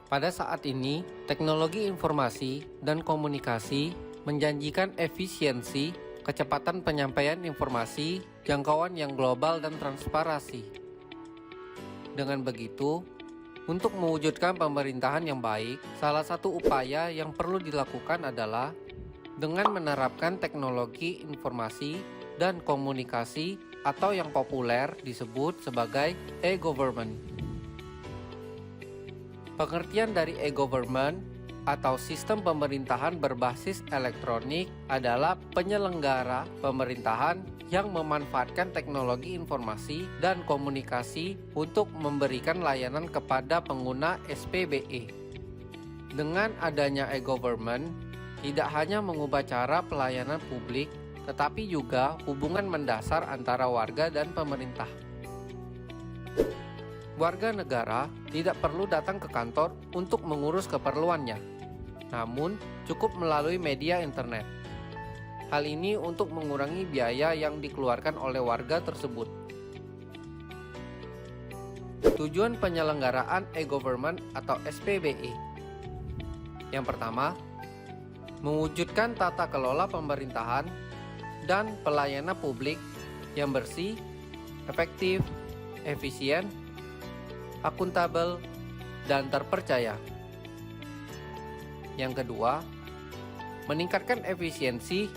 Pada saat ini, teknologi informasi dan komunikasi menjanjikan efisiensi, kecepatan penyampaian informasi, jangkauan yang global dan transparansi. Dengan begitu, untuk mewujudkan pemerintahan yang baik, salah satu upaya yang perlu dilakukan adalah dengan menerapkan teknologi informasi dan komunikasi atau yang populer disebut sebagai e-government. Pengertian dari e-government atau sistem pemerintahan berbasis elektronik adalah penyelenggara pemerintahan yang memanfaatkan teknologi informasi dan komunikasi untuk memberikan layanan kepada pengguna SPBE. Dengan adanya e-government, tidak hanya mengubah cara pelayanan publik, tetapi juga hubungan mendasar antara warga dan pemerintah. Warga negara tidak perlu datang ke kantor untuk mengurus keperluannya, namun cukup melalui media internet. Hal ini untuk mengurangi biaya yang dikeluarkan oleh warga tersebut. Tujuan penyelenggaraan e-government atau SPBE. Yang pertama, mewujudkan tata kelola pemerintahan dan pelayanan publik yang bersih, efektif, efisien, akuntabel, dan terpercaya. Yang kedua, meningkatkan efisiensi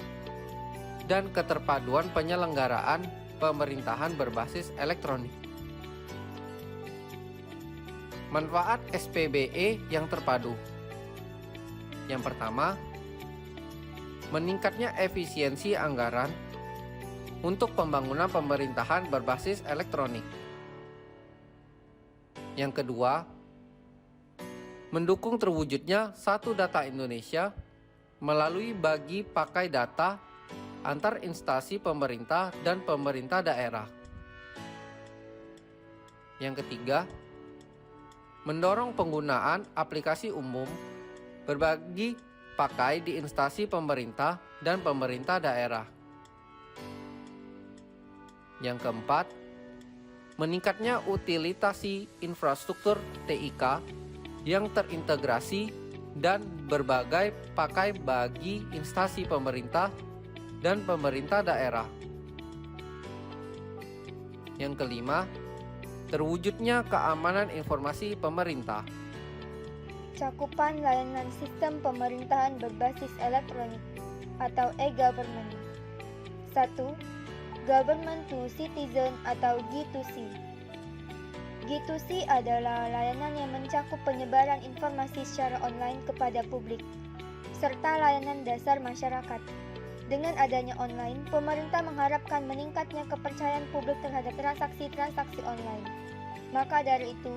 dan keterpaduan penyelenggaraan pemerintahan berbasis elektronik. Manfaat SPBE yang terpadu. Yang pertama, meningkatnya efisiensi anggaran untuk pembangunan pemerintahan berbasis elektronik. Yang kedua, mendukung terwujudnya satu data Indonesia melalui bagi pakai data antar instansi pemerintah dan pemerintah daerah. Yang ketiga, mendorong penggunaan aplikasi umum berbagi pakai di instansi pemerintah dan pemerintah daerah. Yang keempat, meningkatnya utilisasi infrastruktur TIK yang terintegrasi dan berbagai pakai bagi instansi pemerintah dan pemerintah daerah. Yang kelima, terwujudnya keamanan informasi pemerintah. Cakupan layanan sistem pemerintahan berbasis elektronik atau e-government. 1. Government to Citizen atau G2C. G2C adalah layanan yang mencakup penyebaran informasi secara online kepada publik, serta layanan dasar masyarakat. Dengan adanya online, pemerintah mengharapkan meningkatnya kepercayaan publik terhadap transaksi-transaksi online. Maka dari itu,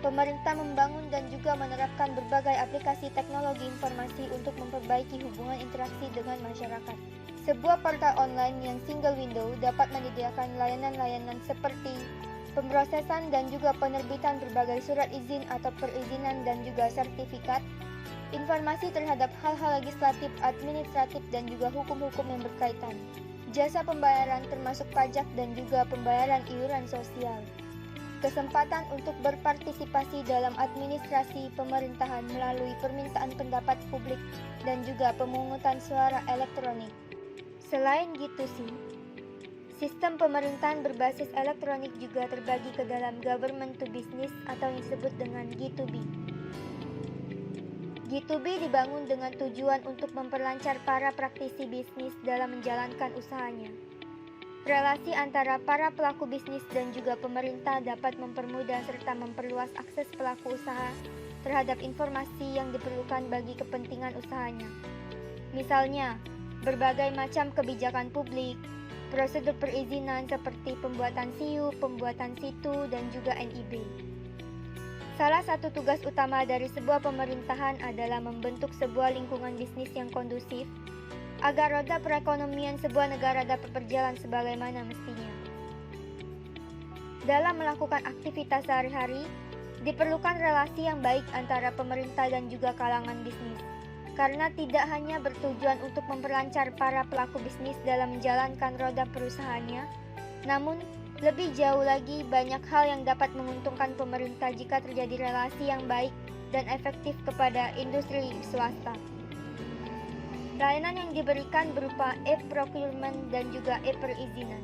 pemerintah membangun dan juga menerapkan berbagai aplikasi teknologi informasi untuk memperbaiki hubungan interaksi dengan masyarakat. Sebuah portal online yang single window dapat menyediakan layanan-layanan seperti pemrosesan dan juga penerbitan berbagai surat izin atau perizinan dan juga sertifikat, informasi terhadap hal-hal legislatif, administratif, dan juga hukum-hukum yang berkaitan, jasa pembayaran termasuk pajak dan juga pembayaran iuran sosial, kesempatan untuk berpartisipasi dalam administrasi pemerintahan melalui permintaan pendapat publik dan juga pemungutan suara elektronik. Selain G2C, sistem pemerintahan berbasis elektronik juga terbagi ke dalam government to business atau yang disebut dengan G2B. G2B dibangun dengan tujuan untuk memperlancar para praktisi bisnis dalam menjalankan usahanya. Relasi antara para pelaku bisnis dan juga pemerintah dapat mempermudah serta memperluas akses pelaku usaha terhadap informasi yang diperlukan bagi kepentingan usahanya. Misalnya, berbagai macam kebijakan publik, prosedur perizinan seperti pembuatan SIU, pembuatan SITU, dan juga NIB. Salah satu tugas utama dari sebuah pemerintahan adalah membentuk sebuah lingkungan bisnis yang kondusif agar roda perekonomian sebuah negara dapat berjalan sebagaimana mestinya. Dalam melakukan aktivitas sehari-hari, diperlukan relasi yang baik antara pemerintah dan juga kalangan bisnis. karena tidak hanya bertujuan untuk memperlancar para pelaku bisnis dalam menjalankan roda perusahaannya, namun lebih jauh lagi banyak hal yang dapat menguntungkan pemerintah jika terjadi relasi yang baik dan efektif kepada industri swasta. Layanan yang diberikan berupa e-procurement dan juga e-perizinan.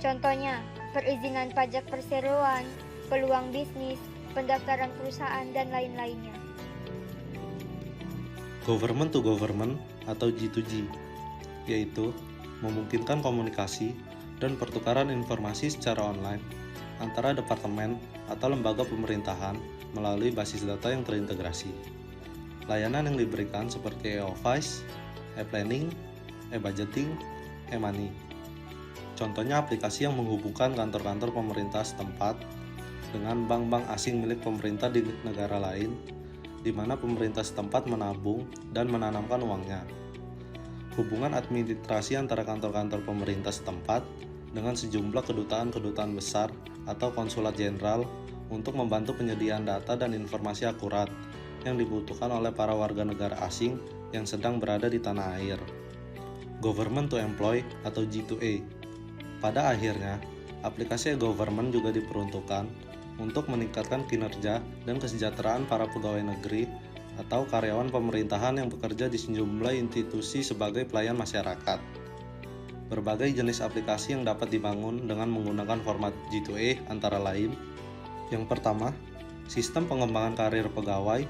Contohnya, perizinan pajak perseroan, peluang bisnis, pendaftaran perusahaan, dan lain-lainnya. Government to government atau G2G, yaitu memungkinkan komunikasi dan pertukaran informasi secara online antara departemen atau lembaga pemerintahan melalui basis data yang terintegrasi. Layanan yang diberikan seperti e-office, e-planning, e-budgeting, e-money. Contohnya aplikasi yang menghubungkan kantor-kantor pemerintah setempat dengan bank-bank asing milik pemerintah di negara lain, di mana pemerintah setempat menabung dan menanamkan uangnya. Hubungan administrasi antara kantor-kantor pemerintah setempat dengan sejumlah kedutaan-kedutaan besar atau konsulat jenderal untuk membantu penyediaan data dan informasi akurat yang dibutuhkan oleh para warga negara asing yang sedang berada di tanah air. Government to employee atau G2A. Pada akhirnya, aplikasi e-government juga diperuntukkan untuk meningkatkan kinerja dan kesejahteraan para pegawai negeri atau karyawan pemerintahan yang bekerja di sejumlah institusi sebagai pelayan masyarakat. Berbagai jenis aplikasi yang dapat dibangun dengan menggunakan format G2A antara lain. Yang pertama, sistem pengembangan karir pegawai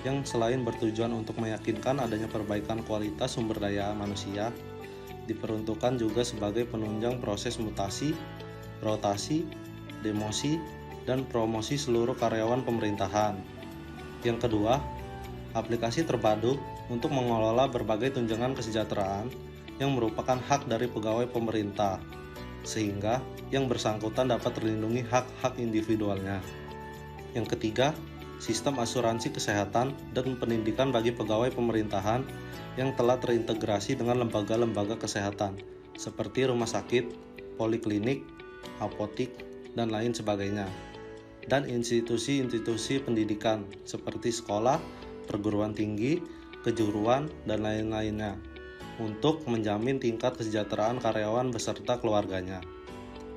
yang selain bertujuan untuk meyakinkan adanya perbaikan kualitas sumber daya manusia, diperuntukkan juga sebagai penunjang proses mutasi, rotasi, demosi, dan promosi seluruh karyawan pemerintahan. Yang kedua, aplikasi terpadu untuk mengelola berbagai tunjangan kesejahteraan yang merupakan hak dari pegawai pemerintah, sehingga yang bersangkutan dapat terlindungi hak-hak individualnya. Yang ketiga, sistem asuransi kesehatan dan pendidikan bagi pegawai pemerintahan yang telah terintegrasi dengan lembaga-lembaga kesehatan, seperti rumah sakit, poliklinik, apotik, dan lain sebagainya. Dan institusi-institusi pendidikan, seperti sekolah, perguruan tinggi, kejuruan, dan lain-lainnya, untuk menjamin tingkat kesejahteraan karyawan beserta keluarganya.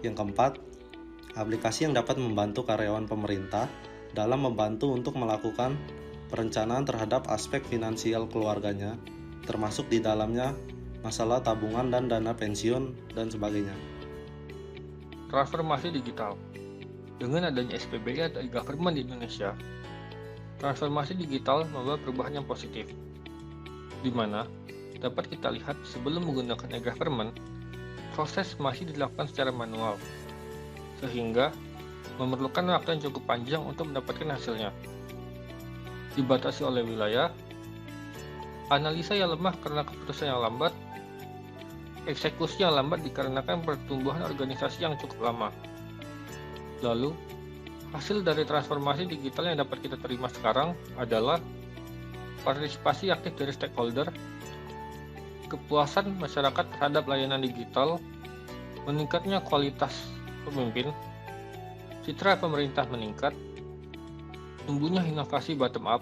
Yang keempat, aplikasi yang dapat membantu karyawan pemerintah dalam membantu untuk melakukan perencanaan terhadap aspek finansial keluarganya, termasuk di dalamnya masalah tabungan dan dana pensiun dan sebagainya. Transformasi digital. Dengan adanya SPBI atau e-government di Indonesia, transformasi digital membawa perubahan yang positif, di mana dapat kita lihat sebelum menggunakan e-government, proses masih dilakukan secara manual, sehingga memerlukan waktu yang cukup panjang untuk mendapatkan hasilnya. Dibatasi oleh wilayah, analisa yang lemah karena keputusan yang lambat, eksekusi yang lambat dikarenakan pertumbuhan organisasi yang cukup lama. Lalu, hasil dari transformasi digital yang dapat kita terima sekarang adalah partisipasi aktif dari stakeholder, kepuasan masyarakat terhadap layanan digital, meningkatnya kualitas pemimpin, citra pemerintah meningkat, tumbuhnya inovasi bottom up,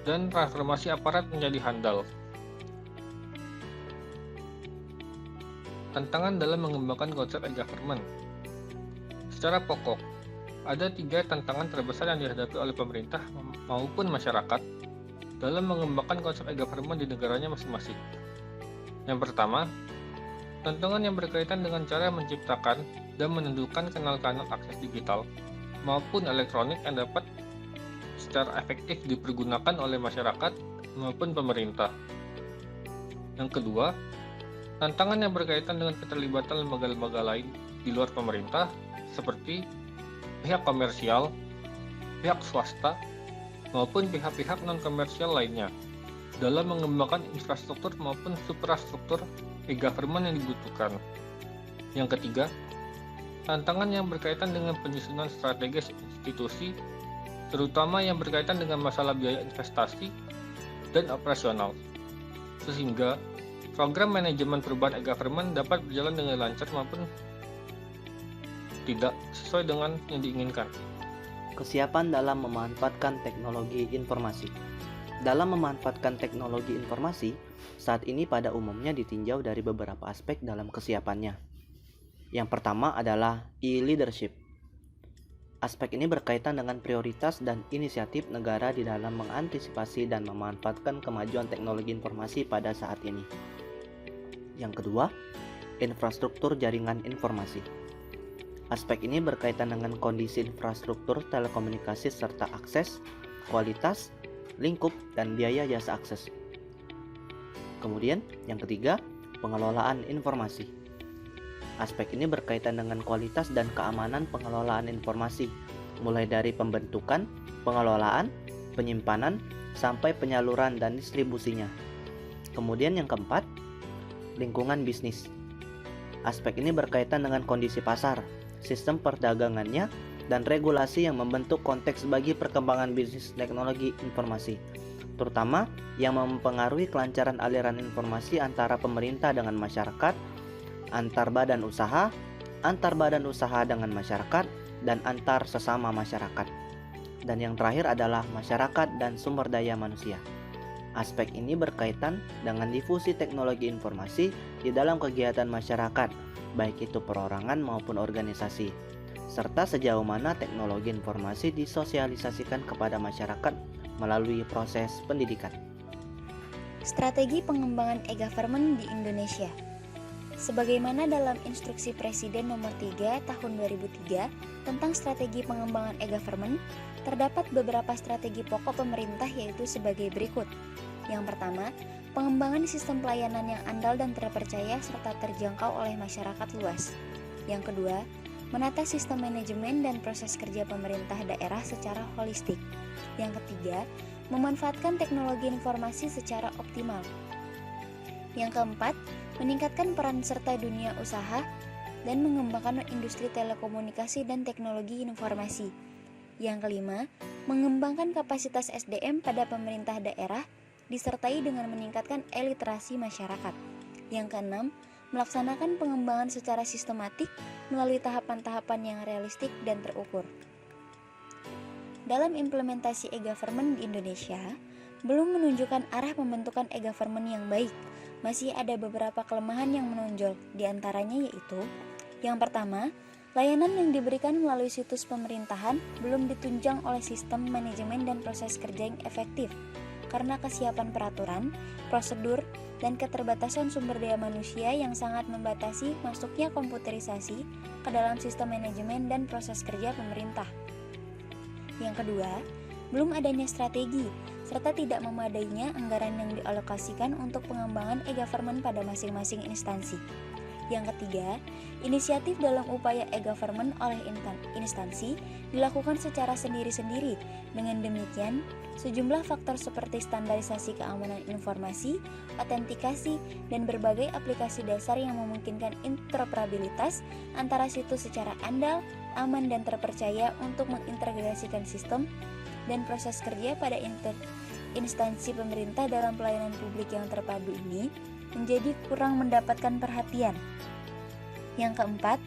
dan transformasi aparat menjadi handal. Tantangan dalam mengembangkan konsep e-government. Secara pokok, ada 3 tantangan terbesar yang dihadapi oleh pemerintah maupun masyarakat dalam mengembangkan konsep e-government di negaranya masing-masing. Yang pertama, tantangan yang berkaitan dengan cara menciptakan dan menentukan kanal-kanal akses digital maupun elektronik yang dapat secara efektif dipergunakan oleh masyarakat maupun pemerintah. Yang kedua, tantangan yang berkaitan dengan keterlibatan lembaga-lembaga lain di luar pemerintah seperti pihak komersial, pihak swasta, maupun pihak-pihak non-komersial lainnya dalam mengembangkan infrastruktur maupun suprastruktur e-government yang dibutuhkan. Yang ketiga, tantangan yang berkaitan dengan penyusunan strategis institusi, terutama yang berkaitan dengan masalah biaya investasi dan operasional, sehingga program manajemen perubahan e-government dapat berjalan dengan lancar maupun tidak sesuai dengan yang diinginkan. Kesiapan dalam memanfaatkan teknologi informasi. Dalam memanfaatkan teknologi informasi, saat ini pada umumnya ditinjau dari beberapa aspek dalam kesiapannya. Yang pertama adalah e-leadership. Aspek ini berkaitan dengan prioritas dan inisiatif negara di dalam mengantisipasi dan memanfaatkan kemajuan teknologi informasi pada saat ini. Yang kedua, infrastruktur jaringan informasi. Aspek ini berkaitan dengan kondisi infrastruktur telekomunikasi serta akses, kualitas, lingkup, dan biaya jasa akses. Kemudian, yang ketiga, pengelolaan informasi. Aspek ini berkaitan dengan kualitas dan keamanan pengelolaan informasi, mulai dari pembentukan, pengelolaan, penyimpanan, sampai penyaluran dan distribusinya. Kemudian yang keempat, lingkungan bisnis. Aspek ini berkaitan dengan kondisi pasar, sistem perdagangannya, dan regulasi yang membentuk konteks bagi perkembangan bisnis teknologi informasi, terutama yang mempengaruhi kelancaran aliran informasi antara pemerintah dengan masyarakat, antar badan usaha dengan masyarakat, dan antar sesama masyarakat. Dan yang terakhir adalah masyarakat dan sumber daya manusia. Aspek ini berkaitan dengan difusi teknologi informasi di dalam kegiatan masyarakat, baik itu perorangan maupun organisasi, serta sejauh mana teknologi informasi disosialisasikan kepada masyarakat melalui proses pendidikan. Strategi pengembangan e-government di Indonesia. Sebagaimana dalam Instruksi Presiden Nomor 3 Tahun 2003 tentang strategi pengembangan e-government, terdapat beberapa strategi pokok pemerintah yaitu sebagai berikut. Yang pertama, pengembangan sistem pelayanan yang andal dan terpercaya serta terjangkau oleh masyarakat luas. Yang kedua, menata sistem manajemen dan proses kerja pemerintah daerah secara holistik. Yang ketiga, memanfaatkan teknologi informasi secara optimal. Yang keempat, meningkatkan peran serta dunia usaha dan mengembangkan industri telekomunikasi dan teknologi informasi. Yang kelima, mengembangkan kapasitas SDM pada pemerintah daerah disertai dengan meningkatkan literasi masyarakat. Yang keenam, melaksanakan pengembangan secara sistematik melalui tahapan-tahapan yang realistik dan terukur. Dalam implementasi e-government di Indonesia, belum menunjukkan arah pembentukan e-government yang baik. Masih ada beberapa kelemahan yang menonjol, di antaranya yaitu: yang pertama, layanan yang diberikan melalui situs pemerintahan belum ditunjang oleh sistem manajemen dan proses kerja yang efektif karena kesiapan peraturan, prosedur, dan keterbatasan sumber daya manusia yang sangat membatasi masuknya komputerisasi ke dalam sistem manajemen dan proses kerja pemerintah. Yang kedua, belum adanya strategi serta tidak memadainya anggaran yang dialokasikan untuk pengembangan e-government pada masing-masing instansi. Yang ketiga, inisiatif dalam upaya e-government oleh instansi dilakukan secara sendiri-sendiri. Dengan demikian, sejumlah faktor seperti standarisasi keamanan informasi, autentikasi, dan berbagai aplikasi dasar yang memungkinkan interoperabilitas antara situs secara andal, aman, dan terpercaya untuk mengintegrasikan sistem dan proses kerja pada instansi pemerintah dalam pelayanan publik yang terpadu ini menjadi kurang mendapatkan perhatian. Yang keempat,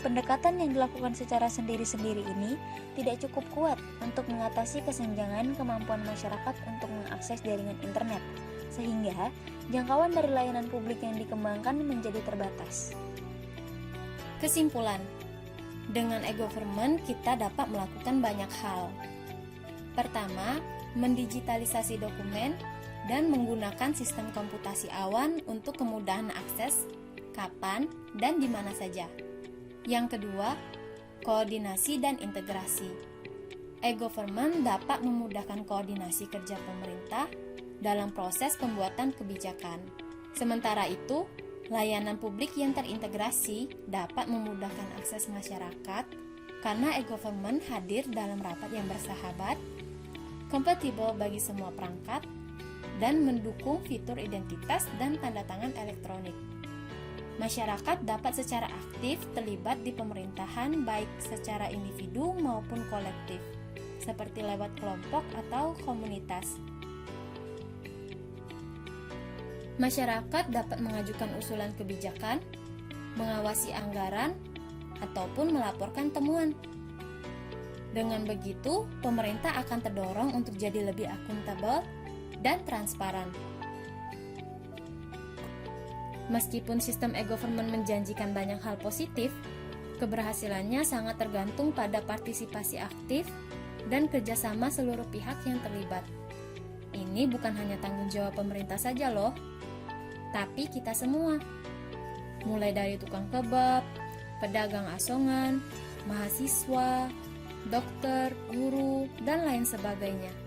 pendekatan yang dilakukan secara sendiri-sendiri ini tidak cukup kuat untuk mengatasi kesenjangan kemampuan masyarakat untuk mengakses jaringan internet, sehingga jangkauan dari layanan publik yang dikembangkan menjadi terbatas. Kesimpulan, dengan e-government kita dapat melakukan banyak hal. Pertama, mendigitalisasi dokumen dan menggunakan sistem komputasi awan untuk kemudahan akses kapan dan di mana saja. Yang kedua, koordinasi dan integrasi. E-government dapat memudahkan koordinasi kerja pemerintah dalam proses pembuatan kebijakan. Sementara itu, layanan publik yang terintegrasi dapat memudahkan akses masyarakat karena e-government hadir dalam rapat yang bersahabat, kompatibel bagi semua perangkat, dan mendukung fitur identitas dan tanda tangan elektronik. Masyarakat dapat secara aktif terlibat di pemerintahan baik secara individu maupun kolektif, seperti lewat kelompok atau komunitas. Masyarakat dapat mengajukan usulan kebijakan, mengawasi anggaran, ataupun melaporkan temuan. Dengan begitu, pemerintah akan terdorong untuk jadi lebih akuntabel dan transparan. Meskipun sistem e-government menjanjikan banyak hal positif, keberhasilannya sangat tergantung pada partisipasi aktif dan kerjasama seluruh pihak yang terlibat. Ini bukan hanya tanggung jawab pemerintah saja loh, tapi kita semua. Mulai dari tukang kebab, pedagang asongan, mahasiswa, dokter, guru, dan lain sebagainya.